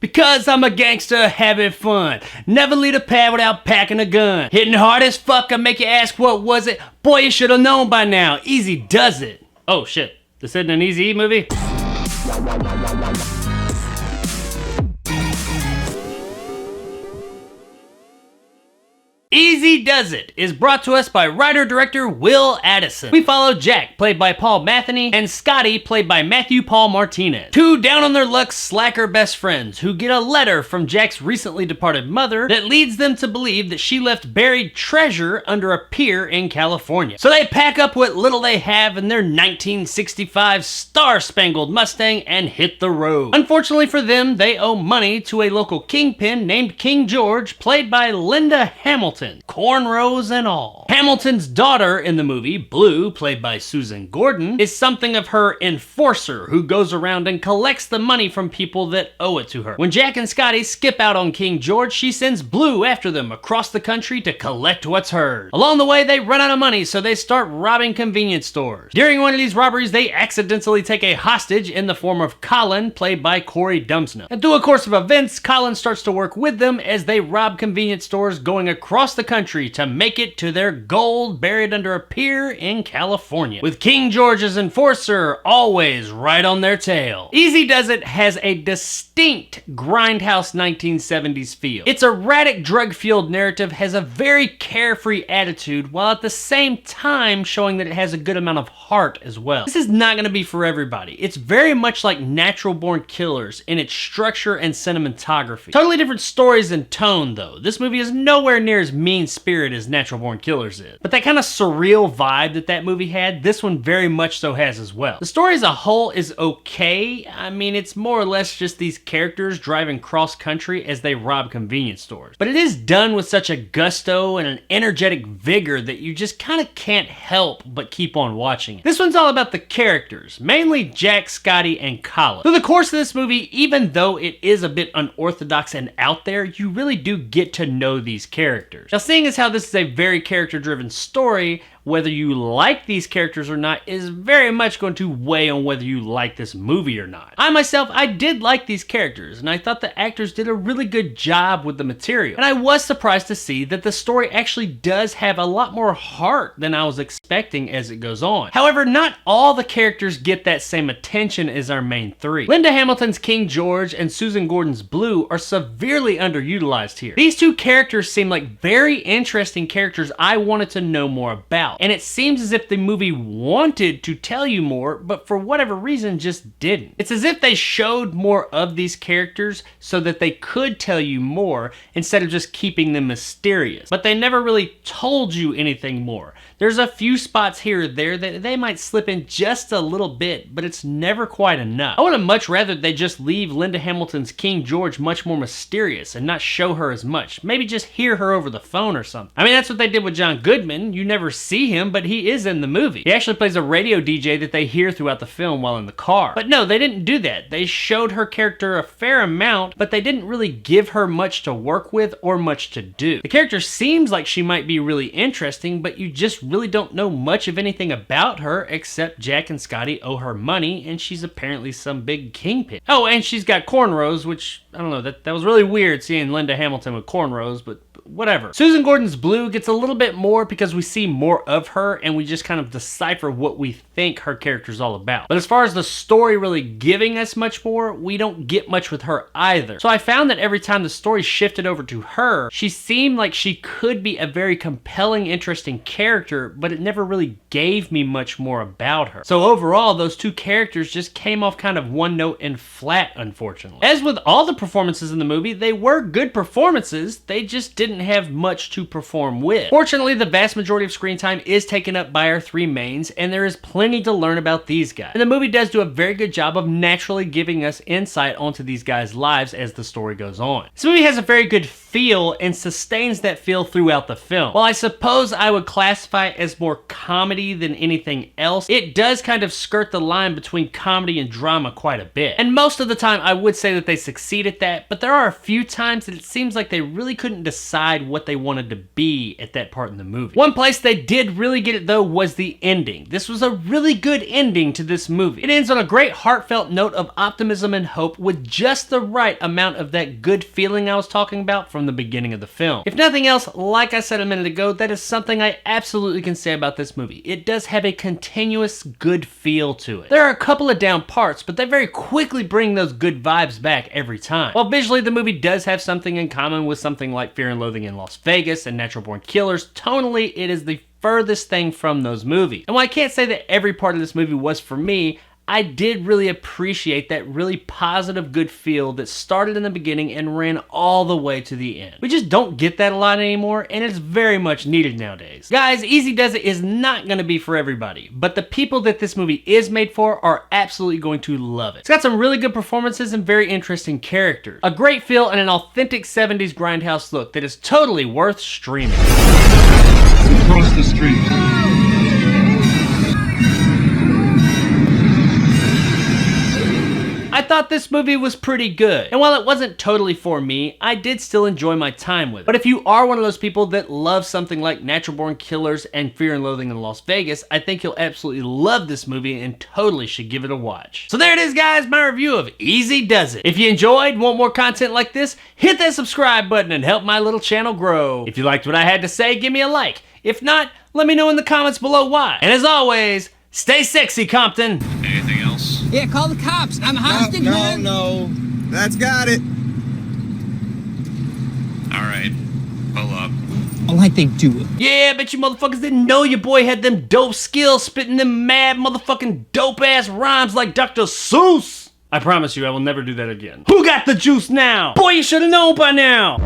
Because I'm a gangster having fun. Never leave a pad without packing a gun. Hitting hard as fuck, I make you ask what was it? Boy, you should have known by now. Easy does it. Oh shit, this isn't an Easy E movie? Easy Does It is brought to us by writer-director Will Addison. We follow Jack, played by Paul Matheny, and Scotty, played by Matthew Paul Martinez. Two down-on-their-luck slacker best friends who get a letter from Jack's recently departed mother that leads them to believe that she left buried treasure under a pier in California. So they pack up what little they have in their 1965 Star-Spangled Mustang and hit the road. Unfortunately for them, they owe money to a local kingpin named King George, played by Linda Hamilton. Cornrows and all. Hamilton's daughter in the movie, Blue, played by Susan Gordon, is something of her enforcer who goes around and collects the money from people that owe it to her. When Jack and Scotty skip out on King George, she sends Blue after them across the country to collect what's hers. Along the way, they run out of money, so they start robbing convenience stores. During one of these robberies, they accidentally take a hostage in the form of Colin, played by Corey Dumsno. And through a course of events, Colin starts to work with them as they rob convenience stores going across the country to make it to their gold buried under a pier in California, with King George's enforcer always right on their tail. Easy Does It has a distinct grindhouse 1970s feel. Its erratic drug-fueled narrative has a very carefree attitude, while at the same time showing that it has a good amount of heart as well. This is not going to be for everybody. It's very much like Natural Born Killers in its structure and cinematography. Totally different stories and tone though. This movie is nowhere near as mean-spirited as Natural Born Killers is. But that kind of surreal vibe that movie had, this one very much so has as well. The story as a whole is okay. I mean, it's more or less just these characters driving cross-country as they rob convenience stores. But it is done with such a gusto and an energetic vigor that you just kind of can't help but keep on watching it. This one's all about the characters, mainly Jack, Scotty, and Colin. Through the course of this movie, even though it is a bit unorthodox and out there, you really do get to know these characters. Now, seeing as how this is a very character-driven story, whether you like these characters or not is very much going to weigh on whether you like this movie or not. I did like these characters, and I thought the actors did a really good job with the material. And I was surprised to see that the story actually does have a lot more heart than I was expecting as it goes on. However, not all the characters get that same attention as our main three. Linda Hamilton's King George and Susan Gordon's Blue are severely underutilized here. These two characters seem like very interesting characters I wanted to know more about. And it seems as if the movie wanted to tell you more, but for whatever reason just didn't. It's as if they showed more of these characters so that they could tell you more instead of just keeping them mysterious. But they never really told you anything more. There's a few spots here or there that they might slip in just a little bit, but it's never quite enough. I would have much rather they just leave Linda Hamilton's King George much more mysterious and not show her as much. Maybe just hear her over the phone or something. I mean, that's what they did with John Goodman. You never see him, but he is in the movie. He actually plays a radio DJ that they hear throughout the film while in the car. But no, they didn't do that. They showed her character a fair amount, but they didn't really give her much to work with or much to do. The character seems like she might be really interesting, but you just really don't know much of anything about her except Jack and Scotty owe her money and she's apparently some big kingpin. Oh, and she's got cornrows, which, I don't know, that was really weird seeing Linda Hamilton with cornrows, but whatever. Susan Gordon's Blue gets a little bit more because we see more of her and we just kind of decipher what we think her character's all about. But as far as the story really giving us much more, we don't get much with her either. So I found that every time the story shifted over to her, she seemed like she could be a very compelling, interesting character, but it never really gave me much more about her. So overall, those two characters just came off kind of one note and flat, unfortunately. As with all the performances in the movie, they were good performances, they just didn't have much to perform with. Fortunately, the vast majority of screen time is taken up by our three mains, and there is plenty to learn about these guys. And the movie does do a very good job of naturally giving us insight onto these guys' lives as the story goes on. This movie has a very good feel and sustains that feel throughout the film. While I suppose I would classify it as more comedy than anything else, it does kind of skirt the line between comedy and drama quite a bit. And most of the time I would say that they succeed at that, but there are a few times that it seems like they really couldn't decide what they wanted to be at that part in the movie. One place they did did really get it though was the ending. This was a really good ending to this movie. It ends on a great heartfelt note of optimism and hope with just the right amount of that good feeling I was talking about from the beginning of the film. If nothing else, like I said a minute ago, that is something I absolutely can say about this movie. It does have a continuous good feel to it. There are a couple of down parts, but they very quickly bring those good vibes back every time. While visually the movie does have something in common with something like Fear and Loathing in Las Vegas and Natural Born Killers, tonally it is the furthest thing from those movies. And while I can't say that every part of this movie was for me, I did really appreciate that really positive good feel that started in the beginning and ran all the way to the end. We just don't get that a lot anymore, and it's very much needed nowadays. Guys, Easy Does It is not going to be for everybody, but the people that this movie is made for are absolutely going to love it. It's got some really good performances and very interesting characters. A great feel and an authentic 70s grindhouse look that is totally worth streaming. Across the street. I thought this movie was pretty good, and while it wasn't totally for me, I did still enjoy my time with it. But if you are one of those people that love something like Natural Born Killers and Fear and Loathing in Las Vegas, I think you'll absolutely love this movie and totally should give it a watch. So there it is, guys, my review of Easy Does It. If you enjoyed, want more content like this, hit that subscribe button and help my little channel grow. If you liked what I had to say, give me a like. If not, let me know in the comments below why. And as always, stay sexy, Compton. Anything else? Yeah, call the cops. I'm a hostage, man. No. That's got it. Alright. Pull up. Oh, like they do it. Yeah, I bet you motherfuckers didn't know your boy had them dope skills, spitting them mad motherfucking dope-ass rhymes like Dr. Seuss. I promise you, I will never do that again. Who got the juice now? Boy, you should have known by now.